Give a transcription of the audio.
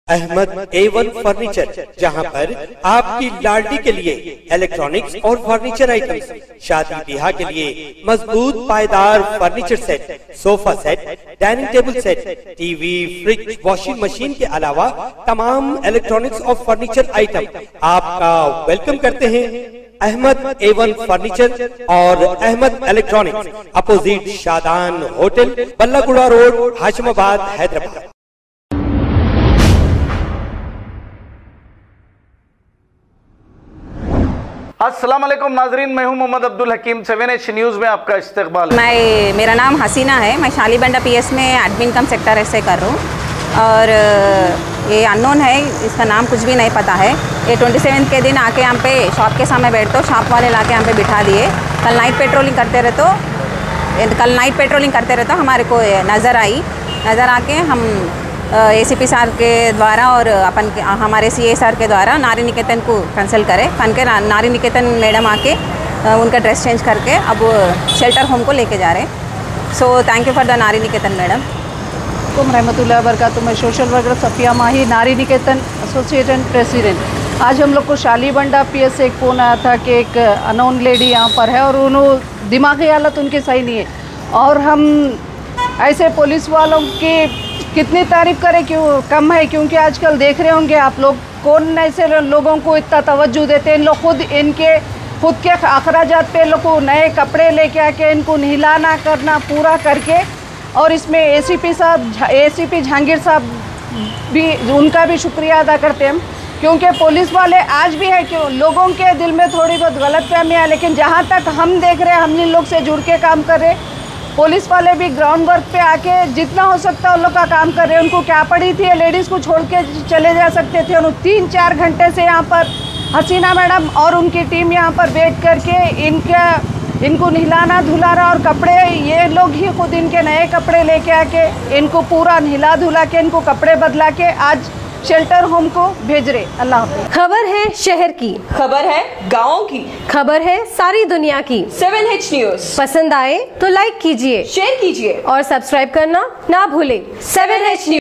Ahmad A1 furniture, जहां पर आपकी लाडली के लिए इलेक्ट्रॉनिक्स और फर्नीचर आइटम्स, शादी ब्याह के लिए मजबूत पायदार furniture set, sofa set, dining table set, TV, fridge, washing machine के अलावा तमाम इलेक्ट्रॉनिक्स और फर्नीचर आइटम आपका वेलकम करते हैं। अहमद A1 फर्नीचर और Ahmed electronics, opposite Shadan hotel, Ballaguda road, Hashimabad, Hyderabad. अस्सलाम वालेकुम नाजरीन, मैं हूं मोहम्मद अब्दुल हकीम। 7H न्यूज़ में आपका इस्तकबाल है। मेरा नाम हसीना है। मैं शालीबंडा PS में एडमिन कम सेक्टर ऐसे कर रहा हूँ और ये अननोन है, इसका नाम कुछ भी नहीं पता है। ये 27 के दिन आके यहाँ पे शॉप के सामने बैठते हो, शॉप वाले लाके यहाँ पे बिठा दिए। कल नाइट पेट्रोलिंग करते रहे तो हमारे को नज़र आके हम ACP सर के द्वारा और हमारे CA सर के द्वारा नारी निकेतन को कंसल्ट करे। नारी निकेतन मैडम आके उनका ड्रेस चेंज करके अब शेल्टर होम को लेके जा रहे हैं। So thank you for the नारी निकेतन मैडम। रहमतुल्लाह वबरकातुहू। मैं सोशल वर्कर सफ़िया माही, नारी निकेतन एसोसिएशन प्रेसिडेंट। आज हम लोग को शालीबंडा PS से एक फ़ोन आया था कि एक अननोन लेडी यहाँ पर है और उन्होंने दिमागी हालत उनकी सही नहीं है। और हम ऐसे पुलिस वालों की कितनी तारीफ़ करें, क्यों कम है, क्योंकि आजकल देख रहे होंगे आप लोग कौन ऐसे लोगों को इतना तवज्जो देते हैं। इन लोग खुद के अखराजात पे लोग को नए कपड़े लेके आके इनको नहलाना करना पूरा करके, और इसमें ACP जहांगीर साहब भी, उनका भी शुक्रिया अदा करते हैं हम, क्योंकि पुलिस वाले आज भी है क्यों लोगों के दिल में थोड़ी बहुत गलतफहमी है, लेकिन जहाँ तक हम देख रहे हैं, हम इन लोग से जुड़ के काम कर रहे हैं। पुलिस वाले भी ग्राउंड वर्क पे आके जितना हो सकता है उन लोग का काम कर रहे हैं। उनको क्या पड़ी थी, लेडीज़ को छोड़ के चले जा सकते थे। उन्होंने 3-4 घंटे से यहाँ पर हसीना मैडम और उनकी टीम यहाँ पर बैठ करके इनको नहलाना धुलाना और कपड़े, ये लोग ही खुद इनके नए कपड़े लेके आके इनको पूरा नहला धुला के इनको कपड़े बदला के आज शेल्टर होम को भेज रहे। अल्लाह हाफ़िज़। खबर है शहर की, खबर है गाँव की, खबर है सारी दुनिया की। 7H न्यूज़ पसंद आए तो लाइक कीजिए, शेयर कीजिए और सब्सक्राइब करना ना भूलें। 7H news.